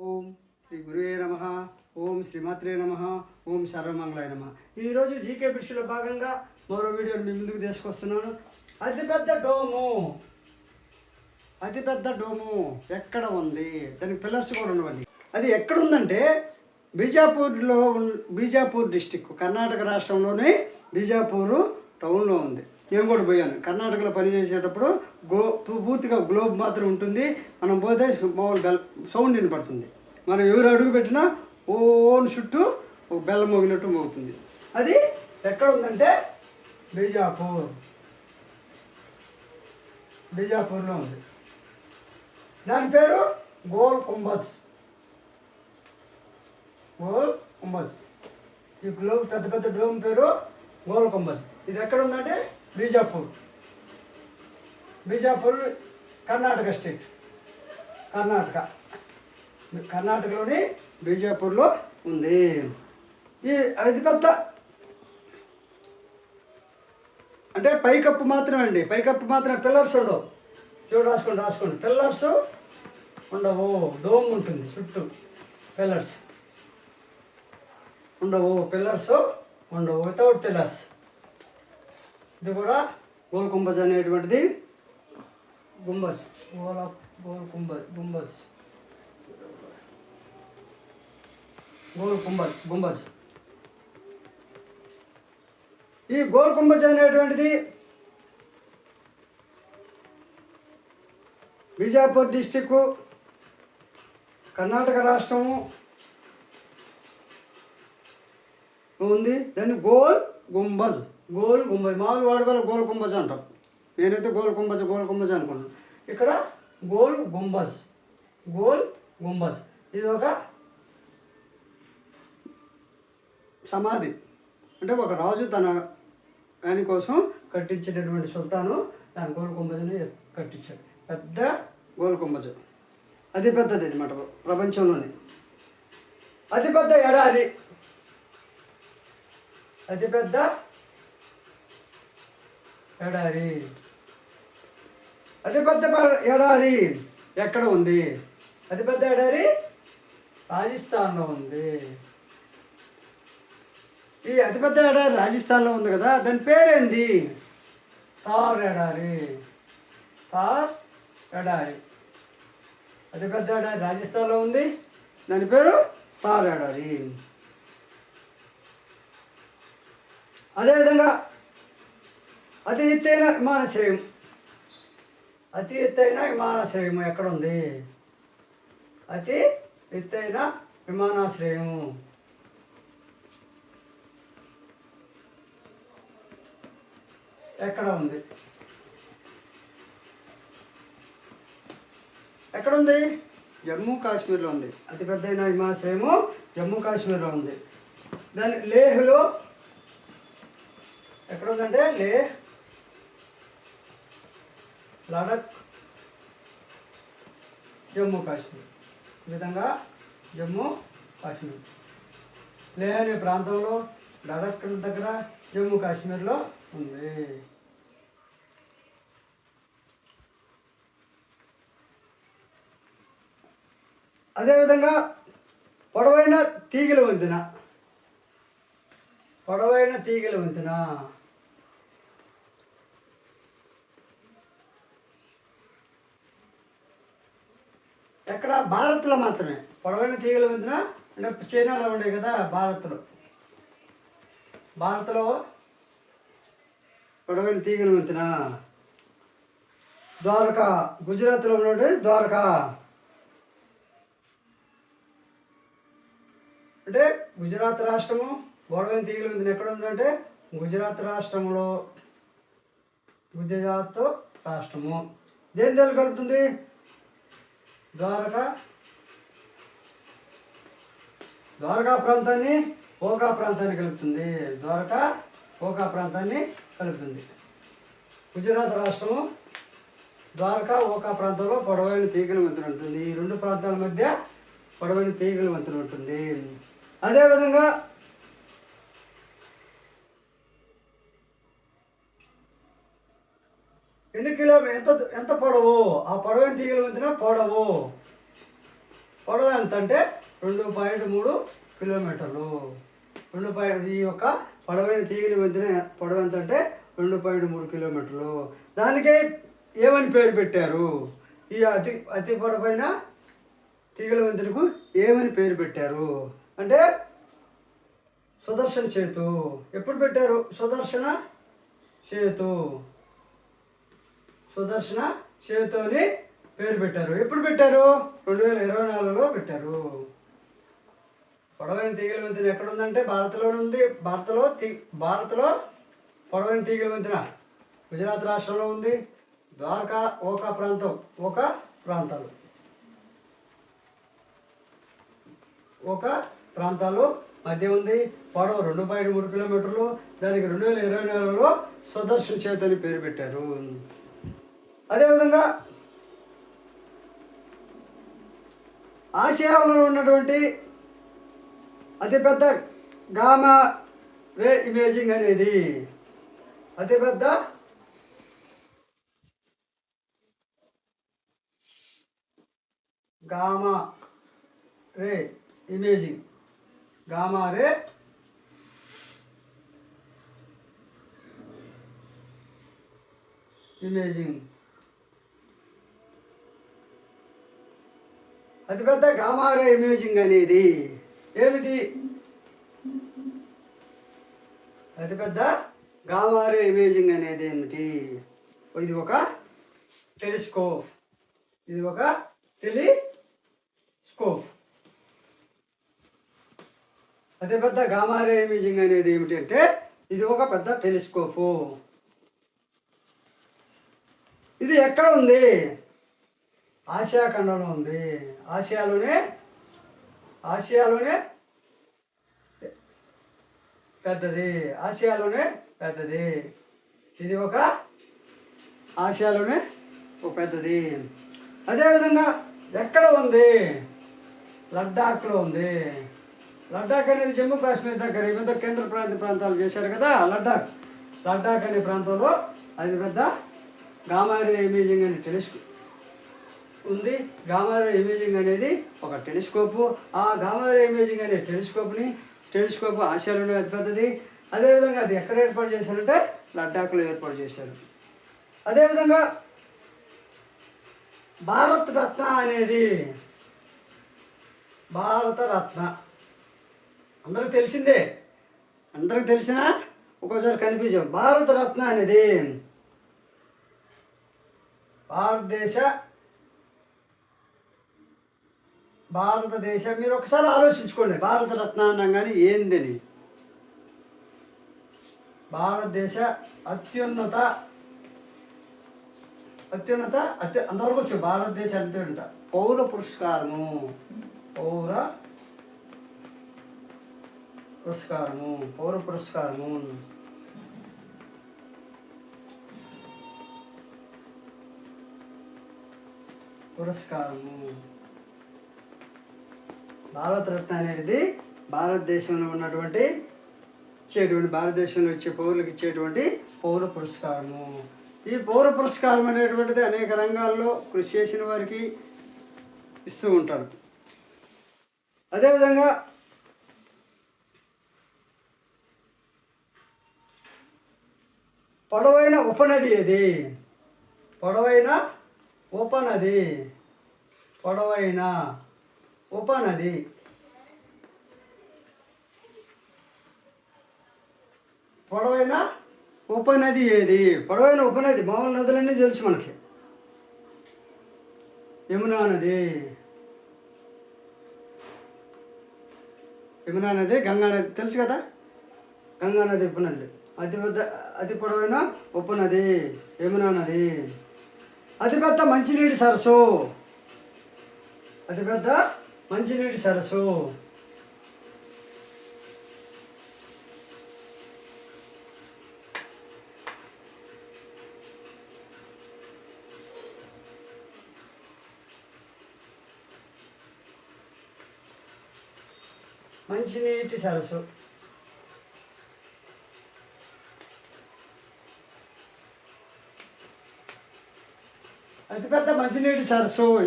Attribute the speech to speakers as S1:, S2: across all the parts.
S1: ఓం శ్రీ గురువే నమః. ఓం శ్రీమాత్రే నమః. ఓం సర్వమంగళాయ నమః. ఈరోజు జీకే బిట్స్లో భాగంగా మరో వీడియోని మీ ముందుకు తీసుకొస్తున్నాను. అతిపెద్ద డోము ఎక్కడ ఉంది? దానికి పిల్లర్స్ కూడా ఉండవండి. అది ఎక్కడ ఉందంటే బీజాపూర్ డిస్టిక్, కర్ణాటక రాష్ట్రంలోని బీజాపూర్ టౌన్లో ఉంది. నేను కూడా పోయాను. కర్ణాటకలో పనిచేసేటప్పుడు పూర్తిగా గ్లోబ్ మాత్రం ఉంటుంది. మనం పోతే మామూలు సౌండ్ వినపడుతుంది. మనం ఎవరు అడుగు పెట్టినా ఓన్ చుట్టూ ఒక బెల్లం మోగినట్టు మోగుతుంది. అది ఎక్కడ ఉందంటే బీజాపూర్లో ఉంది. దాని పేరు గోల్ కుంభజ్. ఈ గ్లోబ్ పెద్ద డోమ్ పేరు గోల్ కుంభజ్. ఇది ఎక్కడ ఉందంటే బీజాపూర్ కర్ణాటక స్టేట్. కర్ణాటకలోని బీజాపూర్లో ఉంది. ఈ అతిపెద్ద అంటే పైకప్పు మాత్రమే అండి. పైకప్పు మాత్రమే, పిల్లర్స్ ఉండవు. రాసుకోండి పిల్లర్స్ ఉండవు. డోమ్ ఉంటుంది చుట్టూ, పిల్లర్స్ ఉండవు. Without pillars. ఇది కూడా గోల్ కుంభజ్ అనేటువంటిది గుంబజ్. గుంబజ్. ఈ గోల్ కుంభజ్ అనేటువంటిది బీజాపూర్ డిస్టిక్, కర్ణాటక రాష్ట్రము ఉంది. దాన్ని గోల్ గుంబజ్. మామూలు వాడగల గోల్ కుంభజ్ అంటాం. నేనైతే గోల్ కుంభజ్ అనుకున్నాను. ఇక్కడ గోల్ గుంబజ్. ఇది ఒక సమాధి. అంటే ఒక రాజు తన దాని కోసం కట్టించినటువంటి సుల్తాను దాని గోల్ కుంభజ్ని కట్టించాడు. పెద్ద గోల్ కుంభజ్, అతి పెద్దది అన్నమాట ప్రపంచంలోనే. అతిపెద్ద ఎడారి ఎక్కడ ఉంది? అతిపెద్ద ఎడారి రాజస్థాన్లో ఉంది. ఈ అతిపెద్ద ఎడారి రాజస్థాన్లో ఉంది కదా, దాని పేరేంది? థార్ ఎడారి. అతిపెద్ద ఎడారి రాజస్థాన్లో ఉంది. దాని పేరు థార్ ఎడారి. అదేవిధంగా అతి ఎత్తైన విమానాశ్రయం ఎక్కడ ఉంది? అతి ఎత్తైన విమానాశ్రయము ఎక్కడ ఉంది? జమ్మూ కాశ్మీర్లో ఉంది. అతిపెద్దైన విమానాశ్రయము జమ్మూ కాశ్మీర్లో ఉంది. దాని లేహ్లో ఎక్కడ ఉందంటే లడక్, జమ్మూ కాశ్మీర్. ఈ విధంగా జమ్మూ కాశ్మీర్, లే అనే ప్రాంతంలో, లడక్ దగ్గర జమ్మూ కాశ్మీర్లో ఉంది. అదేవిధంగా పొడవైన తీగల వంతెన ఎక్కడ? భారత్లో మాత్రమే. పొడవైన తీగల వంతెన అంటే చైనాలో ఉండే కదా, భారత్లో పొడవైన తీగల వంతెన. ద్వారకా, గుజరాత్లో ఉన్నటువంటి ద్వారకా. అంటే గుజరాత్ రాష్ట్రము పొడవైన తీగల వంతెన ఎక్కడ ఉందంటే గుజరాత్ రాష్ట్రము. దేని కలుపుతుంది? ద్వారకా ప్రాంతాన్ని ఓకా ప్రాంతాన్ని కలుపుతుంది. గుజరాత్ రాష్ట్రము ద్వారకా, ఓకా ప్రాంతంలో పొడవైన తీగల వంతెన ఉంటుంది. ఈ రెండు ప్రాంతాల మధ్య పొడవైన తీగల వంతెన ఉంటుంది. అదేవిధంగా ఎన్ని కిలోమీటర్ ఎంత పొడవు? ఆ పొడవైన తీగల వంతెన పొడవు పొడవు ఎంత అంటే 2.3 కిలోమీటర్లు. ఈ యొక్క పొడవైన తీగల వంతెన పొడవు ఎంత అంటే 2.3 కిలోమీటర్లు. దానికే ఏమని పేరు పెట్టారు? ఈ అతి పొడవైన తీగల వంతెనకు ఏమని పేరు పెట్టారు అంటే సుదర్శన్ సేతు. ఎప్పుడు పెట్టారు? సుదర్శన సేతు అని పేరు పెట్టారు. ఎప్పుడు పెట్టారు? 2024లో పెట్టారు. పొడవైన తీగల వంతెన ఎక్కడ ఉందంటే భారత్లోనే ఉంది. భారత్లో పొడవైన తీగల వంతెన గుజరాత్ రాష్ట్రంలో ఉంది. ద్వారకా ఓకా ప్రాంతాలు మధ్య ఉంది. పొడవు 2.3 కిలోమీటర్లు. దానికి 2024లో సుదర్శన్ సేతు అని పేరు పెట్టారు. అదేవిధంగా ఆసియాలో ఉన్నటువంటి అతిపెద్ద గామా రే ఇమేజింగ్ అనేది అతిపెద్ద గామా రే ఇమేజింగ్ అతిపెద్ద గామా రే ఇమేజింగ్ అనేది ఏమిటి? అతిపెద్ద గామా రే ఇమేజింగ్ అనేది ఏమిటి? ఇది ఒక టెలిస్కోప్. అతిపెద్ద గామా రే ఇమేజింగ్ అనేది ఏమిటంటే ఇది ఒక పెద్ద టెలిస్కోపు. ఇది ఎక్కడ ఉంది? ఆసియా ఖండంలో ఉంది. ఆసియాలోనే పెద్దది. ఇది ఒక ఆసియాలోనే ఒక పెద్దది. అదేవిధంగా ఎక్కడ ఉంది? లద్దాఖ్లో ఉంది. లద్దాఖ్ అనేది జమ్మూ కాశ్మీర్ దగ్గర ఈ పెద్ద కేంద్ర ప్రాంతాలు చేశారు కదా. లద్దాఖ్ అనే ప్రాంతంలో అది పెద్ద గామా రే ఇమేజింగ్ అనే టెలిస్కోప్ ఉంది. గామా రే ఇమేజింగ్ అనేది ఒక టెలిస్కోపు. ఆ గామా రే ఇమేజింగ్ అనే టెలిస్కోప్ ఆసియాలోనే అతి పెద్దది. అదేవిధంగా అది ఎక్కడ ఏర్పాటు చేశారంటే లద్దాఖ్లో ఏర్పాటు చేశారు. అదేవిధంగా భారత రత్న అనేది అందరికి తెలిసిందే. అందరికి తెలిసినా ఒక్కోసారి కనిపించాం. భారత రత్న అనేది భారతదేశ మీరు ఒకసారి ఆలోచించుకోండి. భారత రత్న అన్నాం కానీ ఏందని. భారతదేశ అత్యున్నత అంతవరకు వచ్చు. భారతదేశ అత్యున్నత పౌర పురస్కారము భారతరత్న అనేది భారతదేశంలో ఉన్నటువంటి భారతదేశంలో వచ్చే పౌరులకు ఇచ్చేటువంటి పౌర పురస్కారము. ఈ పౌర పురస్కారం అనేటువంటిది అనేక రంగాల్లో కృషి చేసిన వారికి ఇస్తూ ఉంటారు. అదేవిధంగా పొడవైన ఉపనది ఏది? పొడవైన ఉపనది ఏది? పొడవైన ఉపనది మామూలు నదులన్నీ తెలుసు మనకి. యమునా నది, గంగా నది తెలుసు కదా. గంగా నది ఉపనదులు. అతి పొడవైన ఉపనది యమునా నది. అతిపెద్ద మంచినీటి సరస్సు అతిపెద్ద మంచినీటి సరస్సు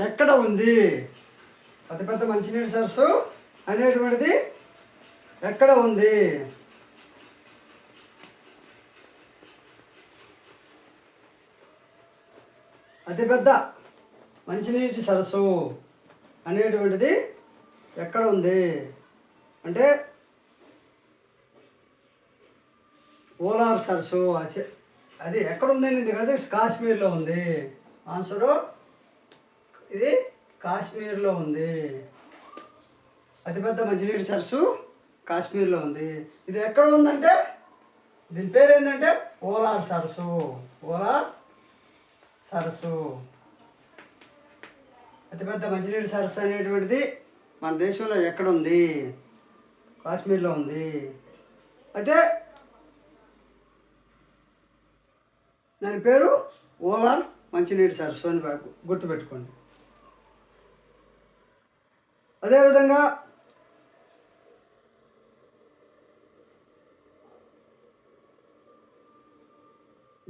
S1: ఎక్కడ ఉంది? అతిపెద్ద మంచినీటి సరస్సు అనేటువంటిది ఎక్కడ ఉంది? అతిపెద్ద మంచినీటి సరస్సు అనేటువంటిది ఎక్కడ ఉంది అంటే ఓలార్ సరస్సు. అది ఎక్కడ ఉందని కదా, కాశ్మీర్లో ఉంది. ఆన్సరు ఇది కాశ్మీర్లో ఉంది. అతిపెద్ద మంచినీటి సరస్సు కాశ్మీర్లో ఉంది. ఇది ఎక్కడ ఉందంటే దీని పేరు ఏంటంటే ఓలార్ సరస్సు. ఓలార్ సరస్సు అతిపెద్ద మంచినీటి సరస్సు అనేటువంటిది మన దేశంలో ఎక్కడ ఉంది? కాశ్మీర్లో ఉంది. అయితే దాని పేరు ఓలార్ మంచినీటి సరస్సు అని గుర్తుపెట్టుకోండి. అదేవిధంగా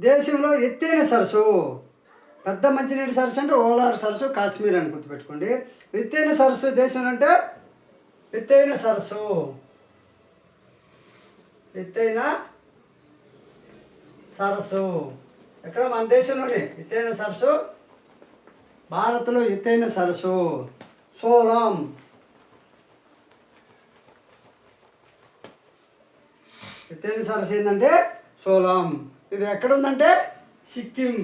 S1: దేశంలో ఎత్తైన సరస్సు, పెద్ద మంచినీటి సరస్సు అంటే ఓలార్ సరస్సు కాశ్మీర్ అని గుర్తుపెట్టుకోండి. ఎత్తైన సరస్సు దేశంలో అంటే ఎత్తైన సరస్సు, ఎత్తైన సరస్సు ఎక్కడ? మన దేశంలోనే ఎత్తైన సరస్సు, భారత్లో ఎత్తైన సరస్సు సోలాం. ఎత్తైన సరస్సు ఏంటంటే సోలాం. ఇది ఎక్కడ ఉందంటే సిక్కిం.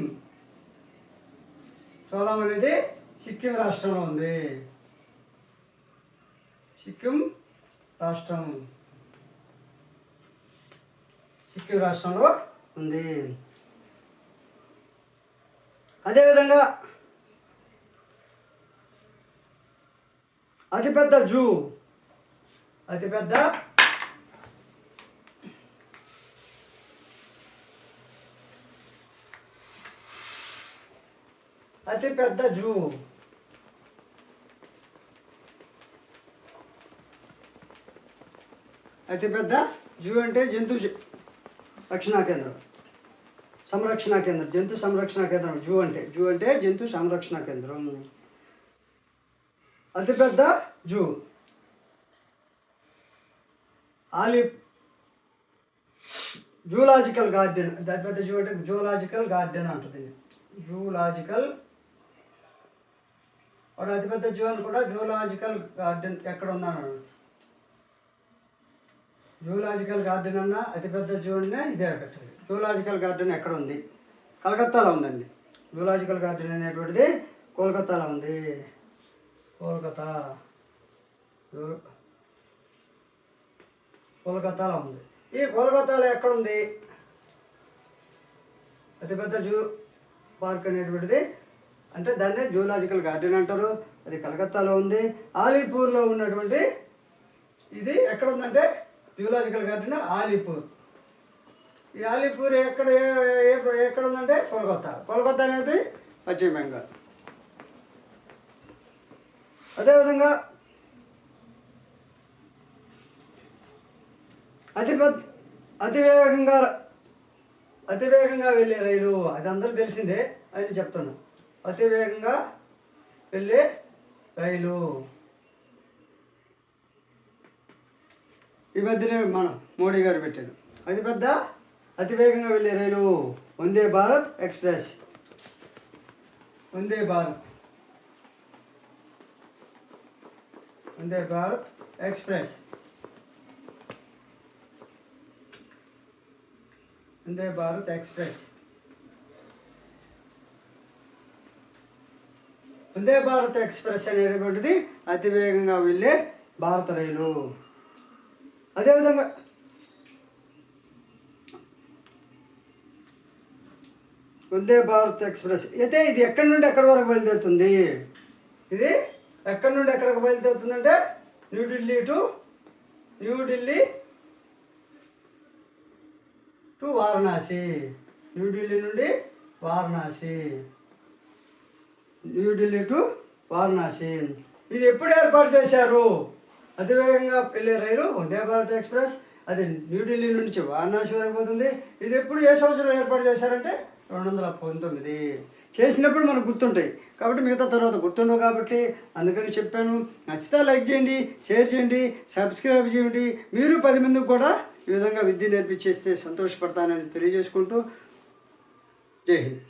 S1: సోలాం అనేది సిక్కిం రాష్ట్రంలో ఉంది. సిక్కిం రాష్ట్రం, సిక్కిం రాష్ట్రంలో ఉంది. అదేవిధంగా అతిపెద్ద జూ, అతిపెద్ద జూ అతిపెద్ద జూ అంటే జంతు రక్షణా కేంద్రం, సంరక్షణ కేంద్రం, జంతు సంరక్షణ కేంద్రం. జూ అంటే జంతు సంరక్షణ కేంద్రం. అతిపెద్ద జూ జూలాజికల్ గార్డెన్. అతిపెద్ద జూ అంటే జూలాజికల్ గార్డెన్ అంటుంది. జూలాజికల్ వాడు అతిపెద్ద జూ అని కూడా జూలాజికల్ గార్డెన్ ఎక్కడ ఉందని. జూలాజికల్ గార్డెన్ అన్న అతిపెద్ద జూ అన్నా ఇదే పెట్టండి. జూలాజికల్ గార్డెన్ ఎక్కడ ఉంది? కలకత్తాలో ఉందండి. జూలాజికల్ గార్డెన్ అనేటువంటిది కోల్కతాలో ఉంది. కోల్కతాలో ఉంది. ఈ కోల్కతాలో ఎక్కడుంది అతిపెద్ద జూ పార్క్ అనేటువంటిది? అంటే దాన్నే జూలాజికల్ గార్డెన్ అంటారు. అది కలకత్తాలో ఉంది. ఆలీపూర్లో ఉన్నటువంటి ఇది ఎక్కడ ఉందంటే జూలాజికల్ గార్డెన్ ఆలీపూర్. ఈ ఆలీపూర్ ఎక్కడ ఉందంటే కోల్కతా అనేది పశ్చిమ బెంగాల్. అదేవిధంగా అతివేగంగా వెళ్ళే రైలు, అది అందరూ తెలిసిందే అని చెప్తాను. అతివేగంగా వెళ్ళే రైలు ఈ మధ్యనే మనం మోడీ గారు పెట్టారు. అతివేగంగా వెళ్ళే రైలు Vande Bharat express. Vande Bharat express. Vande Bharat express. Vande Bharat express అనేటువంటిది అతివేగంగా వెళ్ళే భారత రైలు. అదేవిధంగా వందే భారత్ ఎక్స్ప్రెస్ అయితే ఇది ఎక్కడి నుండి ఎక్కడి వరకు బయలుదేరుతుంది? ఇది ఎక్కడి నుండి ఎక్కడికి బయలుదేరుతుందంటే న్యూఢిల్లీ టు వారణాసి. న్యూఢిల్లీ నుండి న్యూఢిల్లీ టు వారణాసి. ఇది ఎప్పుడు ఏర్పాటు చేశారు? అతివేగంగా వెళ్ళే రైలు వందే భారత్ ఎక్స్ప్రెస్ అది న్యూఢిల్లీ నుంచి వారణాసి వరకు పోతుంది. ఇది ఎప్పుడు ఏ సంవత్సరం ఏర్పాటు చేశారంటే 2019. చేసినప్పుడు మనకు గుర్తుంటాయి. కాబట్టి మిగతా తర్వాత గుర్తుండవు. కాబట్టి అందుకని చెప్పాను. నచ్చితే లైక్ చేయండి, షేర్ చేయండి, సబ్స్క్రైబ్ చేయండి. మీరు 10 మందికి కూడా ఈ విధంగా విద్య నేర్పించేస్తే సంతోషపడతానని తెలియజేసుకుంటూ జై హింద్.